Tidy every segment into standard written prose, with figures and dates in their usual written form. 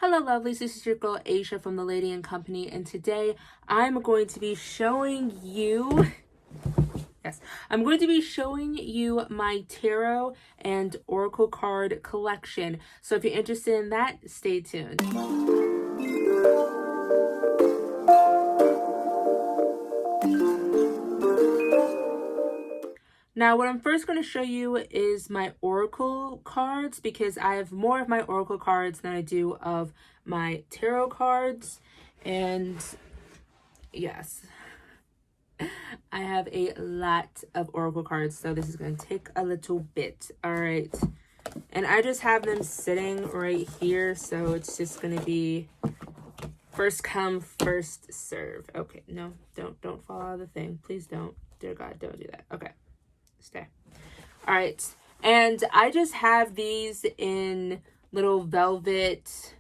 Hello lovelies, this is your girl Asia from the Lady and Company, and today I'm going to be showing you my tarot and oracle card collection. So if you're interested in that, stay tuned. Now, what I'm first going to show you is my oracle cards, because I have more of my oracle cards than I do of my tarot cards. And yes, I have a lot of oracle cards, so this is going to take a little bit. All right. And I just have them sitting right here, so it's just going to be first come, first serve. Okay, no, don't fall out of the thing. Please don't. Dear God, don't do that. Okay. Stay. All right, and I just have these in little velvet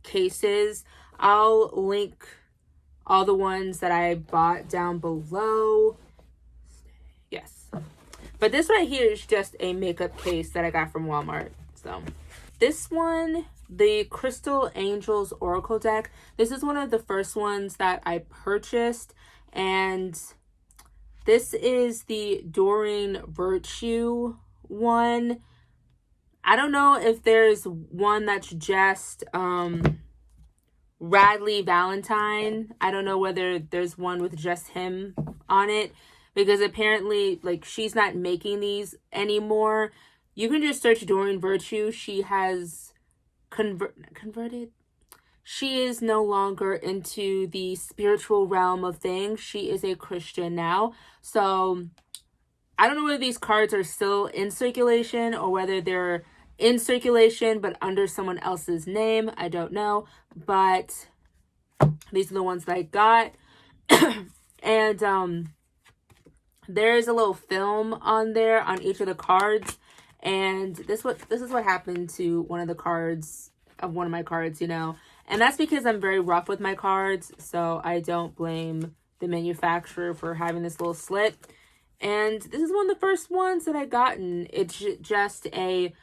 cases. I'll link all the ones that I bought down below. Yes, but this right here is just a makeup case that I got from Walmart. So this one, the Crystal Angels Oracle deck, this is one of the first ones that I purchased, and this is the Doreen Virtue one. I don't know if there's one that's just Radley Valentine. I don't know whether there's one with just him on it, because apparently, like, she's not making these anymore. You can just search Doreen Virtue. She has converted. She is no longer into the spiritual realm of things. She is a Christian now. So I don't know whether these cards are still in circulation or whether they're in circulation but under someone else's name. I don't know. But these are the ones that I got. And there's a little film on there on each of the cards. And this is what happened to one of the cards of one of my cards, you know. And that's because I'm very rough with my cards, so I don't blame the manufacturer for having this little slit. And this is one of the first ones that I gotten. It's just a,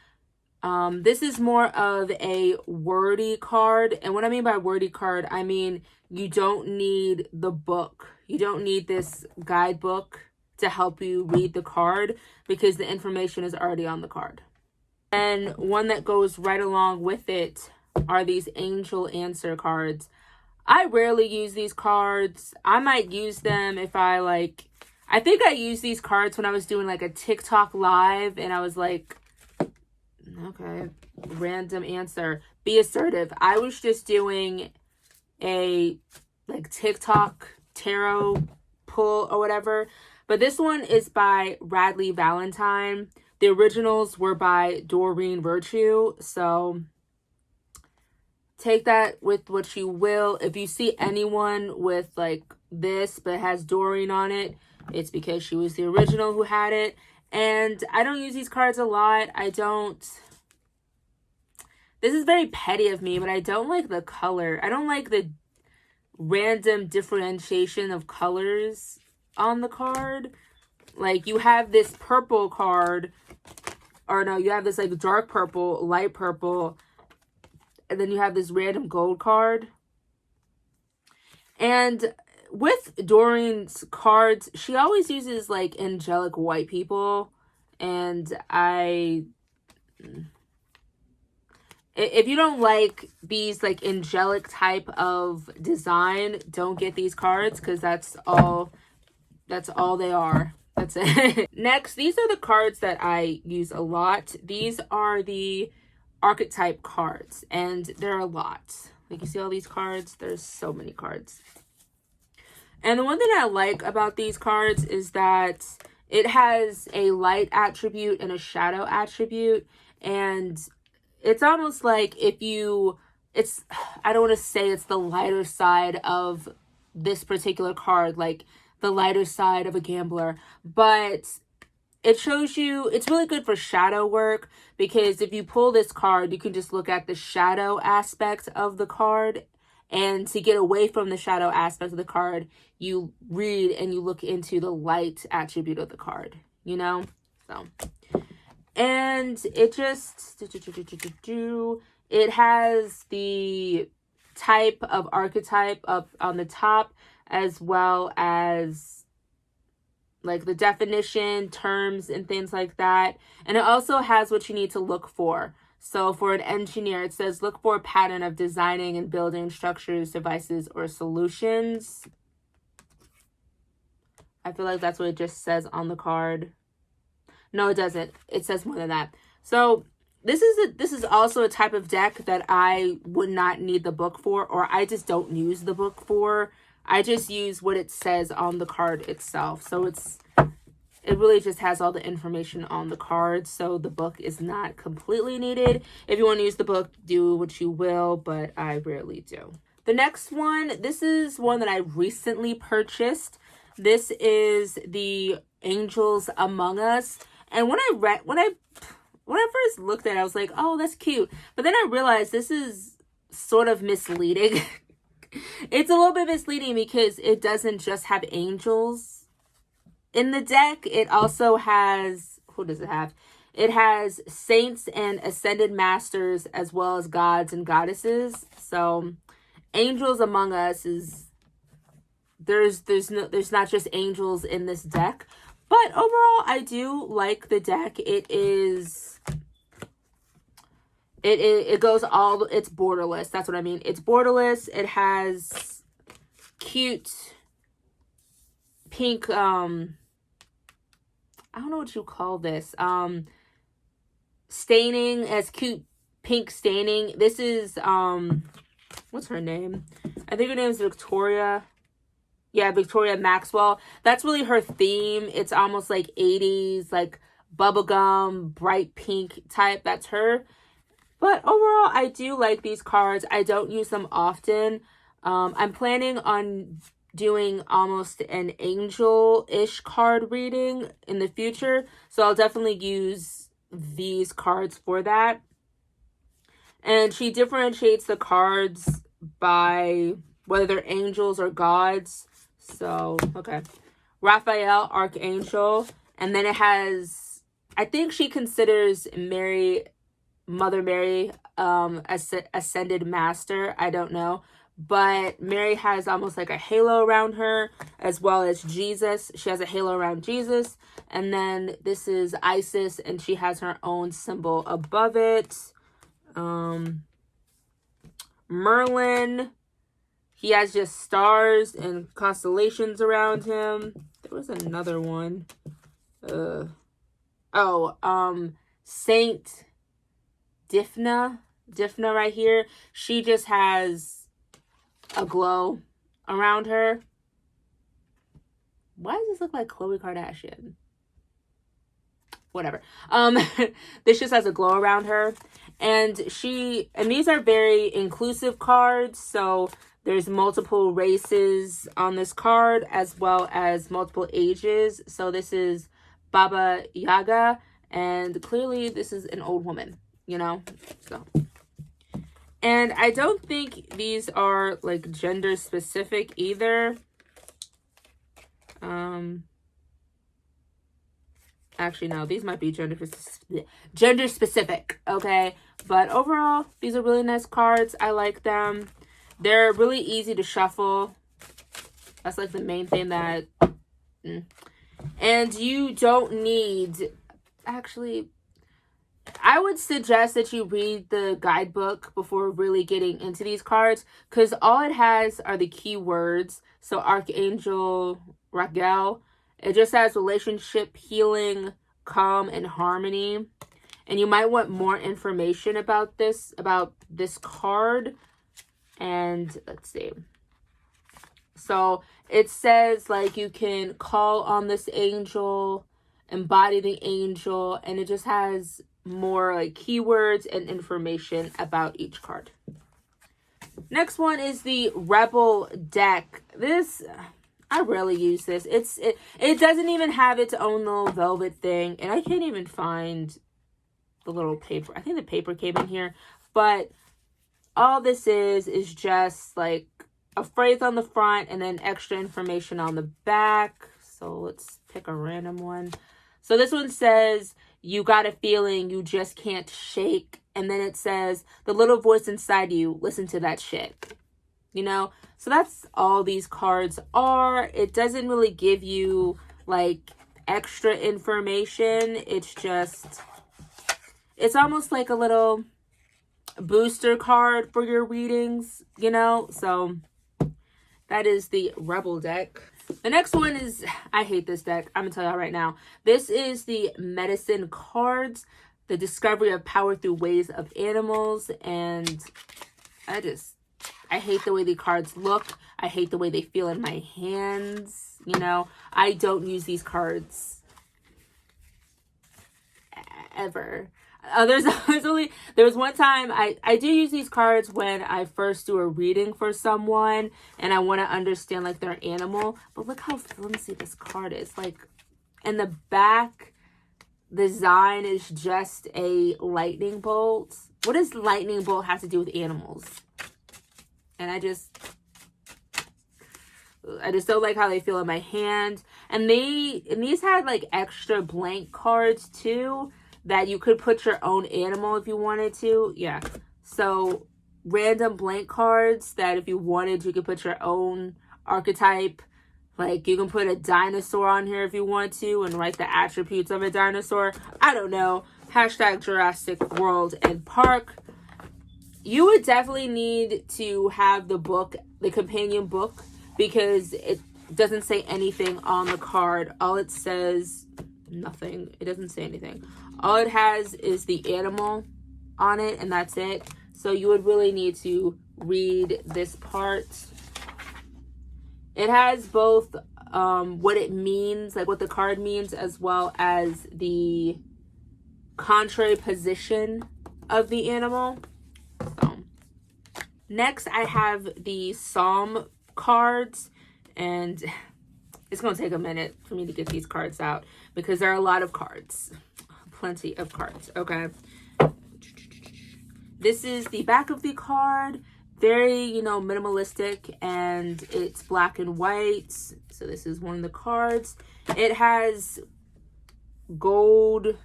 this is more of a wordy card. And what I mean by wordy card, I mean you don't need the book. You don't need this guidebook to help you read the card, because the information is already on the card. And one that goes right along with it are these angel answer cards. I rarely use these cards. I might use them if I think I used these cards when I was doing like a TikTok live, and I was like, okay, random answer, be assertive. I was just doing a like TikTok tarot pull or whatever. But this one is by Radley Valentine. The originals were by Doreen Virtue, so take that with what you will. If you see anyone with like this but has Doreen on it, it's because she was the original who had it. And I don't use these cards a lot. This is very petty of me, but I don't like the color. I don't like the random differentiation of colors on the card. Like, you have this purple card, or no, you have this like dark purple, light purple, and then you have this random gold card. And with Doreen's cards, she always uses like angelic white people. And if you don't like these like angelic type of design, don't get these cards, because that's all they are. That's it. Next, these are the cards that I use a lot. These are the Archetype cards, and there are a lot. Like, you see all these cards? There's so many cards. And the one thing I like about these cards is that it has a light attribute and a shadow attribute. And it's almost like I don't want to say it's the lighter side of this particular card, like the lighter side of a gambler, but it shows you, it's really good for shadow work, because if you pull this card, you can just look at the shadow aspect of the card, and to get away from the shadow aspect of the card, you read and you look into the light attribute of the card, you know? So, and it just, It has the type of archetype up on the top, as well as like the definition, terms, and things like that. And it also has what you need to look for. So for an engineer, it says look for a pattern of designing and building structures, devices, or solutions. I feel like that's what it just says on the card. No, it doesn't. It says more than that. So this is also a type of deck that I would not need the book for, or I just don't use the book for. I just use what it says on the card itself. So it really just has all the information on the card. So the book is not completely needed. If you want to use the book, do what you will, but I rarely do. The next one, this is one that I recently purchased. This is the Angels Among Us. And when I first looked at it, I was like, oh, that's cute. But then I realized this is sort of misleading. It's a little bit misleading because it doesn't just have angels in the deck. It also has, who does it have? It has saints and ascended masters, as well as gods and goddesses. So Angels Among Us is, there's not just angels in this deck. But overall, I do like the deck. It goes all, it's borderless. That's what I mean. It's borderless. It has cute pink, I don't know what you call this. Staining, as cute pink staining. This is, what's her name? I think her name is Victoria. Yeah, Victoria Maxwell. That's really her theme. It's almost like 80s, like bubblegum, bright pink type. That's her. But overall, I do like these cards. I don't use them often. I'm planning on doing almost an angel-ish card reading in the future. So I'll definitely use these cards for that. And she differentiates the cards by whether they're angels or gods. So, okay. Raphael, Archangel. And then it has, I think she considers Mother Mary, Ascended Master. I don't know. But Mary has almost like a halo around her, as well as Jesus. She has a halo around Jesus. And then this is Isis, and she has her own symbol above it. Merlin. He has just stars and constellations around him. There was another one. Saint Dphna. Dphna right here. She just has a glow around her. Why does this look like Khloe Kardashian? Whatever. This just has a glow around her. And these are very inclusive cards. So there's multiple races on this card, as well as multiple ages. So this is Baba Yaga, and clearly this is an old woman, you know? So, and I don't think these are like gender specific either. Actually, no, these might be gender specific, okay? But overall, these are really nice cards. I like them. They're really easy to shuffle. That's like the main thing that... And you don't need... Actually, I would suggest that you read the guidebook before really getting into these cards, because all it has are the keywords. So Archangel Raguel. It just has relationship, healing, calm, and harmony. And you might want more information about this card. And let's see. So it says like you can call on this angel, embody the angel, and it just has more like keywords and information about each card. Next one is the Rebel deck. This, I rarely use this. It doesn't even have its own little velvet thing, and I can't even find the little paper. I think the paper came in here, but all this is just like a phrase on the front and then extra information on the back. So let's pick a random one. So this one says, you got a feeling you just can't shake, and then it says, the little voice inside you, listen to that shit. You know? So that's all these cards are. It doesn't really give you, like, extra information. It's just, it's almost like a little booster card for your readings, you know? So that is the Rebel deck. The next one is, I hate this deck. I'm gonna tell y'all right now. This is the Medicine cards, the discovery of power through ways of animals. And I hate the way the cards look. I hate the way they feel in my hands. You know, I don't use these cards ever. There was one time I do use these cards when I first do a reading for someone and I want to understand like their animal. But look how flimsy this card is. Like, in the back, the design is just a lightning bolt. What does lightning bolt have to do with animals? And I just don't like how they feel in my hand. And these had like extra blank cards too, that you could put your own animal if you wanted to. Yeah. So random blank cards that if you wanted, you could put your own archetype. Like you can put a dinosaur on here if you want to and write the attributes of a dinosaur. I don't know. Hashtag Jurassic World and Park. You would definitely need to have the book, the companion book, because it doesn't say anything on the card. All it says, nothing. It doesn't say anything. All it has is the animal on it, and that's it. So you would really need to read this part. It has both what it means, like what the card means, as well as the contrary position of the animal. So next I have the Psalm cards, and it's going to take a minute for me to get these cards out because there are a lot of cards. Plenty of cards. Okay. This is the back of the card. Very, you know, minimalistic, and it's black and white. So this is one of the cards. It has gold.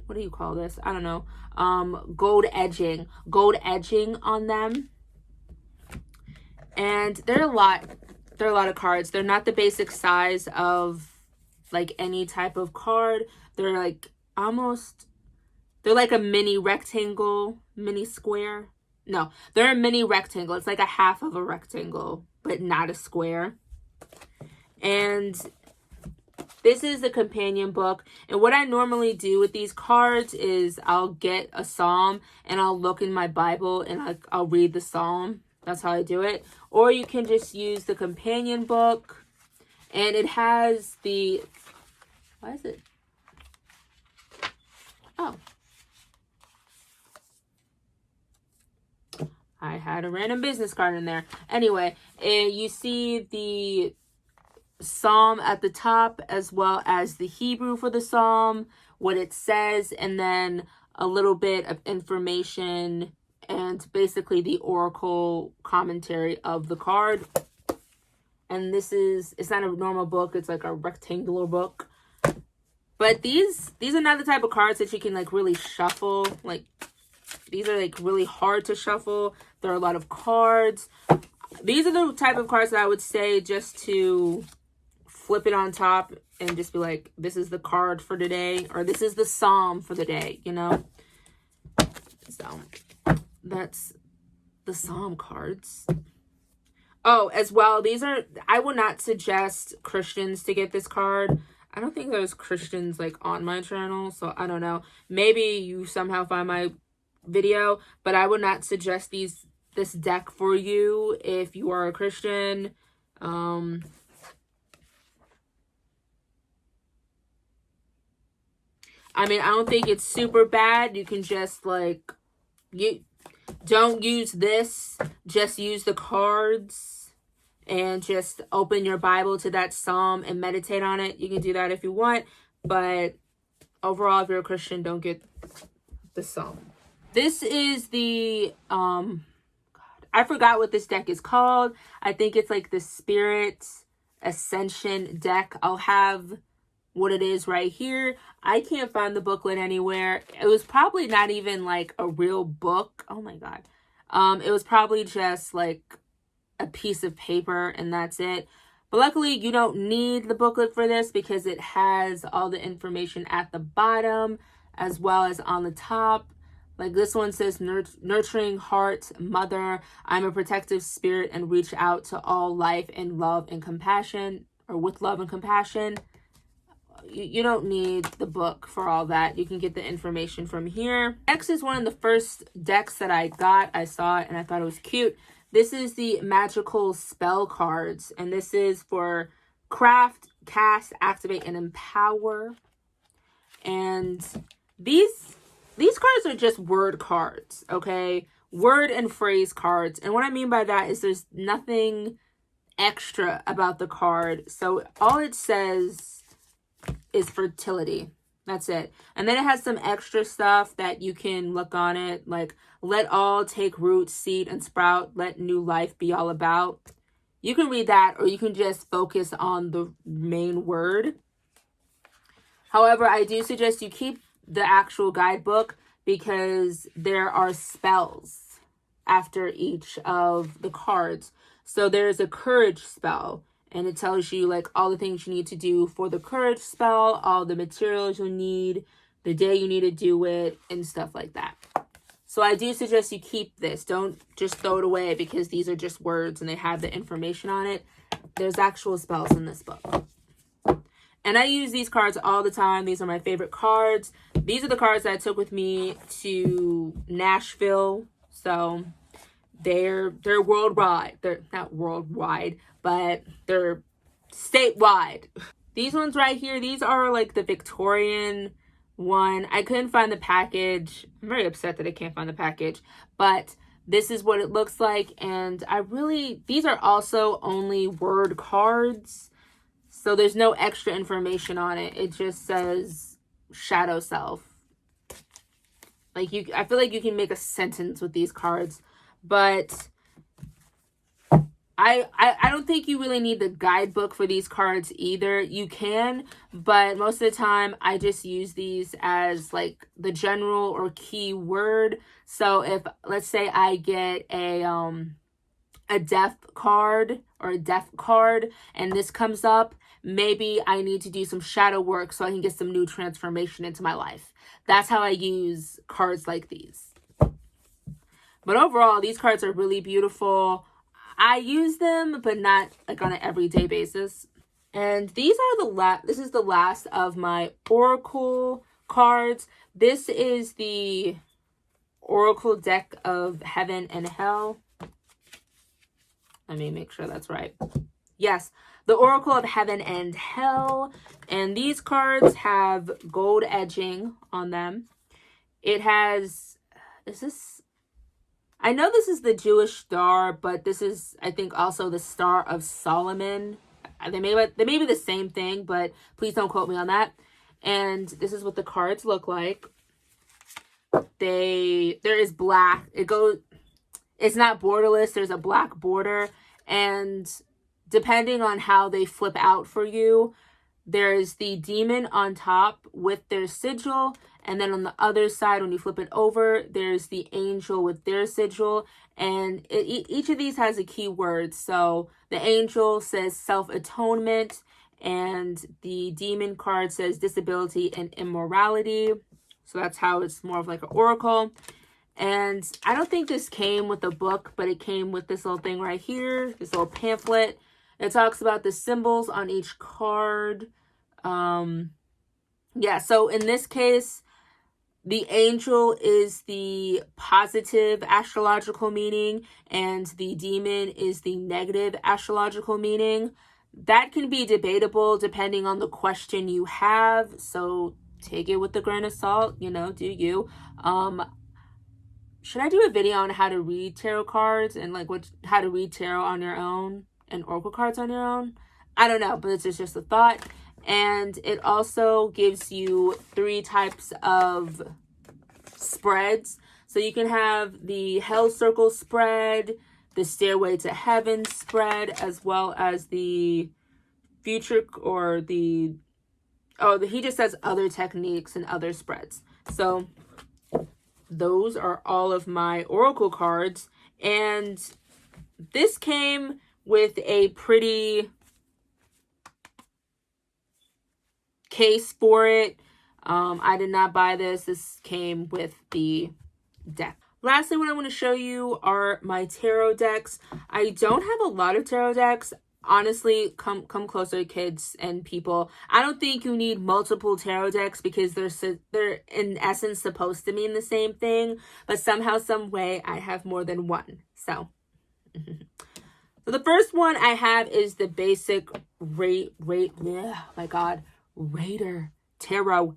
What do you call this? I don't know. Gold edging on them. And there are a lot of cards. They're not the basic size of like any type of card. They're like they're like a mini rectangle, mini square. No, they're a mini rectangle. It's like a half of a rectangle, but not a square. And this is the companion book. And what I normally do with these cards is I'll get a psalm and I'll look in my Bible and I'll read the psalm. That's how I do it. Or you can just use the companion book. And it has the... Why is it? Oh. I had a random business card in there. Anyway, you see the psalm at the top as well as the Hebrew for the psalm, what it says, and then a little bit of information and basically the oracle commentary of the card. And it's not a normal book, it's like a rectangular book. But these are not the type of cards that you can like really shuffle. Like, these are like really hard to shuffle. There are a lot of cards. These are the type of cards that I would say just to flip it on top and just be like, this is the card for today, or this is the psalm for the day, you know? So that's the psalm cards. Oh, as well, I would not suggest Christians to get this card. I don't think there's Christians like on my channel, so I don't know. Maybe you somehow find my video, but I would not suggest this deck for you if you are a Christian. I mean, I don't think it's super bad. You can just like, you don't use this, just use the cards and just open your Bible to that psalm and meditate on it. You can do that if you want, but overall, if you're a Christian, don't get the psalm. This is the, I forgot what this deck is called. I think it's like the Spirit Ascension deck. I'll have what it is right here. I can't find the booklet anywhere. It was probably not even like a real book. Oh my God. It was probably just like a piece of paper and that's it. But luckily you don't need the booklet for this because it has all the information at the bottom as well as on the top. Like this one says, nurturing heart, mother, I'm a protective spirit and reach out to all life in love and compassion, or with love and compassion. You don't need the book for all that. You can get the information from here. Next is one of the first decks that I got. I saw it and I thought it was cute. This is the Magickal spell cards, and this is for craft, cast, activate, and empower. And these cards are just word cards, okay? Word and phrase cards. And what I mean by that is there's nothing extra about the card. So all it says is fertility. That's it. And then it has some extra stuff that you can look on it, like let all take root, seed, and sprout. Let new life be all about. You can read that, or you can just focus on the main word. However, I do suggest you keep the actual guidebook because there are spells after each of the cards. So there's a courage spell, and it tells you like all the things you need to do for the courage spell, all the materials you need, the day you need to do it, and stuff like that. So I do suggest you keep this. Don't just throw it away because these are just words and they have the information on it. There's actual spells in this book. And I use these cards all the time. These are my favorite cards. These are the cards that I took with me to Nashville. So they're worldwide. They're not worldwide, but they're statewide. These ones right here, these are like the Victorian one. I couldn't find the package. I'm very upset that I can't find the package, but this is what it looks like. And these are also only word cards. So there's no extra information on it. It just says shadow self. Like I feel like you can make a sentence with these cards, but I don't think you really need the guidebook for these cards either. You can, but most of the time I just use these as like the general or key word. So if, let's say I get a death card or a death card and this comes up, maybe I need to do some shadow work so I can get some new transformation into my life. That's how I use cards like these. But overall, these cards are really beautiful. I use them, but not like on an everyday basis. And these are this is the last of my Oracle cards. This is the Oracle deck of Heaven and Hell. Let me make sure that's right. Yes, the Oracle of Heaven and Hell. And these cards have gold edging on them. It has, I know this is the Jewish star, but this is, I think, also the Star of Solomon. They may be the same thing, but please don't quote me on that. And this is what the cards look like. There is black. It's not borderless. There's a black border. And depending on how they flip out for you, there's the demon on top with their sigil. And then on the other side, when you flip it over, there's the angel with their sigil. And each of these has a key word. So the angel says self-atonement. And the demon card says disability and immorality. So that's how it's more of like an oracle. And I don't think this came with a book, but it came with this little thing right here. This little pamphlet. It talks about the symbols on each card. Yeah, so in this case, the angel is the positive astrological meaning and the demon is the negative astrological meaning. That can be debatable depending on the question you have. So take it with a grain of salt, do you. Should I do a video on how to read tarot cards and like how to read tarot on your own and oracle cards on your own? I don't know, but it's just a thought. And it also gives you 3 types of spreads. So you can have the Hell Circle spread, the Stairway to Heaven spread, as well as the future or the Oh, he just says other techniques and other spreads. So those are all of my oracle cards. And this came with a pretty case for it. I did not buy this. This came with the deck. Lastly, what I want to show you are my tarot decks. I don't have a lot of tarot decks. Honestly, come closer, kids and people. I don't think you need multiple tarot decks because they're in essence supposed to mean the same thing, but somehow, some way, I have more than one. So the first one I have is the basic Rider tarot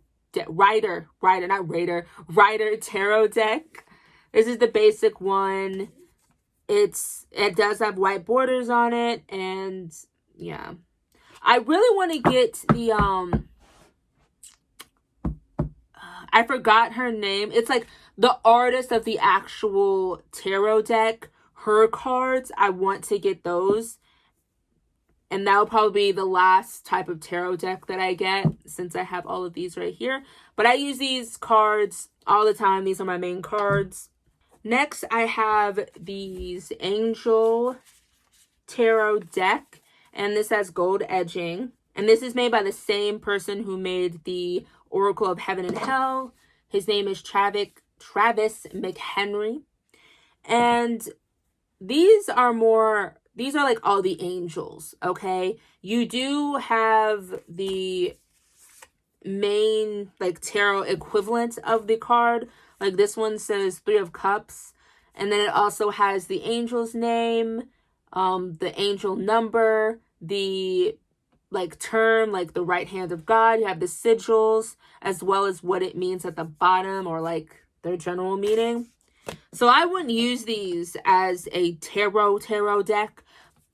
deck. This is the basic one. It does have white borders on it, and yeah. I really want to get the I forgot her name. It's like the artist of the actual tarot deck. Her cards, I want to get those. And that'll probably be the last type of tarot deck that I get, since I have all of these right here. But I use these cards all the time. These are my main cards. Next, I have these Angel Tarot deck. And this has gold edging. And this is made by the same person who made the Oracle of Heaven and Hell. His name is Travis McHenry. And these are like all the angels, okay? You do have the main like tarot equivalent of the card. Like this one says 3 of Cups. And then it also has the angel's name, the angel number, the like term, like the right hand of God. You have the sigils, as well as what it means at the bottom, or like their general meaning. So I wouldn't use these as a tarot deck,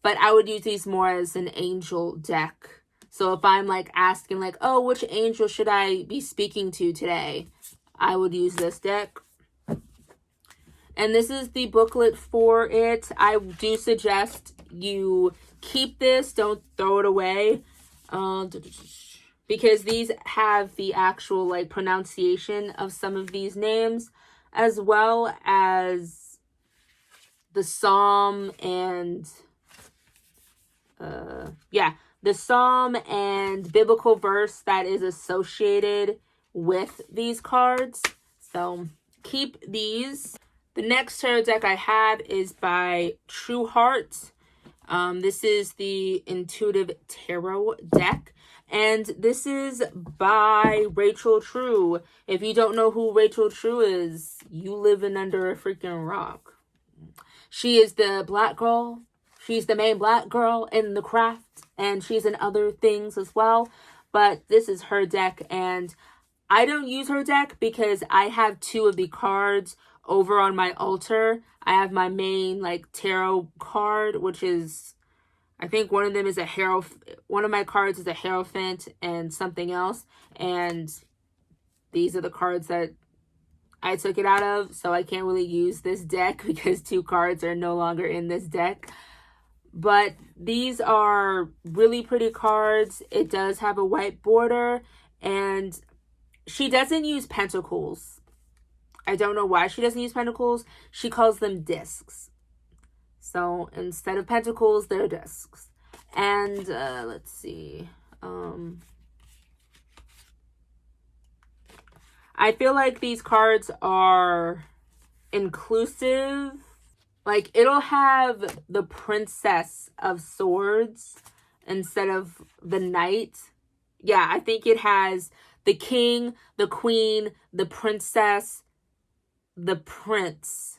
but I would use these more as an angel deck. So if I'm like asking like, oh, which angel should I be speaking to today? I would use this deck. And this is the booklet for it. I do suggest you keep this. Don't throw it away. Because these have the actual like pronunciation of some of these names, as well as the psalm and the psalm and biblical verse that is associated with these cards. So keep these. The next tarot deck I have is by True Heart. This is the Intuitive Tarot deck. And this is by Rachel True. If you don't know who Rachel True is, you living under a freaking rock. She is the black girl. She's the main black girl in the craft. And she's in other things as well. But this is her deck. And I don't use her deck because I have 2 of the cards over on my altar. I have my main like tarot card, which is, I think one of them is one of my cards is a Hierophant and something else. And these are the cards that I took it out of. So I can't really use this deck because 2 cards are no longer in this deck. But these are really pretty cards. It does have a white border. And she doesn't use pentacles. I don't know why she doesn't use pentacles. She calls them discs. So instead of pentacles, they're discs. And let's see. I feel like these cards are inclusive. Like it'll have the Princess of Swords instead of the Knight. Yeah, I think it has the King, the Queen, the Princess, the Prince.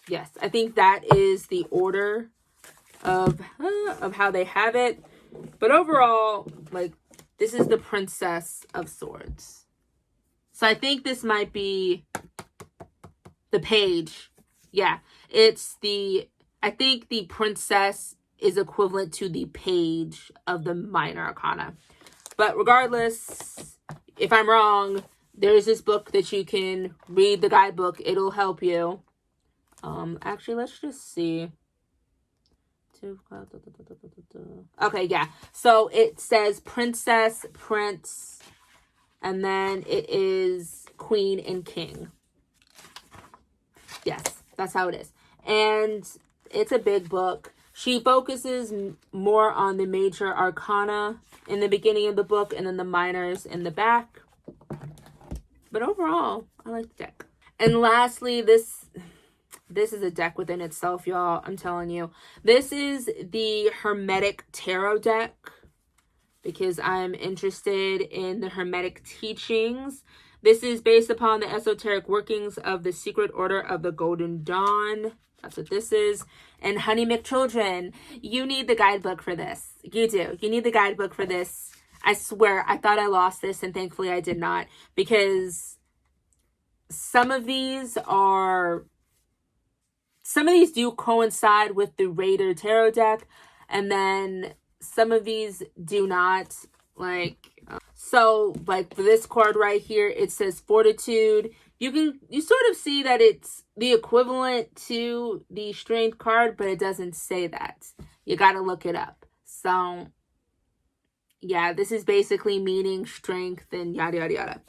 Yes, I think that is the order of how they have it. But overall, like, this is the Princess of Swords. So I think this might be the page. Yeah, I think the Princess is equivalent to the page of the Minor Arcana. But regardless, if I'm wrong, there's this book that you can read, the guidebook. It'll help you. Actually, let's just see. Okay, yeah. So it says princess, prince, and then it is queen and king. Yes, that's how it is. And it's a big book. She focuses more on the major arcana in the beginning of the book and then the minors in the back. But overall, I like the deck. And lastly, this is a deck within itself, y'all. I'm telling you. This is the Hermetic Tarot deck because I'm interested in the Hermetic teachings. This is based upon the esoteric workings of the Secret Order of the Golden Dawn. That's what this is. And Honey McChildren, you need the guidebook for this. You do. You need the guidebook for this. I swear, I thought I lost this, and thankfully I did not. Because some of these do coincide with the Raider Tarot deck. And then some of these do not. So for this card right here, it says Fortitude. You sort of see that it's the equivalent to the Strength card, but it doesn't say that. You got to look it up. So yeah, this is basically meaning strength and yada, yada, yada.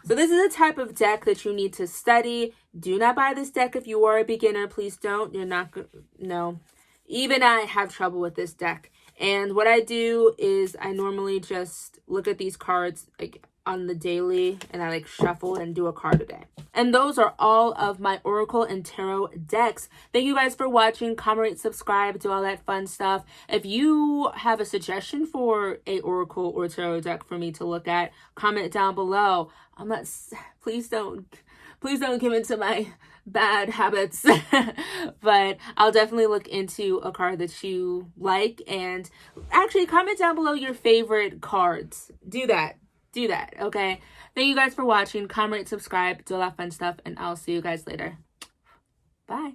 So this is a type of deck that you need to study. Do not buy this deck if you are a beginner. Please don't. You're not going to, no. Even I have trouble with this deck. And what I do is I normally just look at these cards on the daily, and I shuffle and do a card a day. And those are all of my Oracle and Tarot decks. Thank you guys for watching. Comment, rate, subscribe, do all that fun stuff. If you have a suggestion for a Oracle or Tarot deck for me to look at, comment down below. Please don't give into my bad habits. But I'll definitely look into a card that you like. And actually, comment down below your favorite cards. Do that, okay? Thank you guys for watching. Comment, rate, subscribe, do all that fun stuff, and I'll see you guys later. Bye.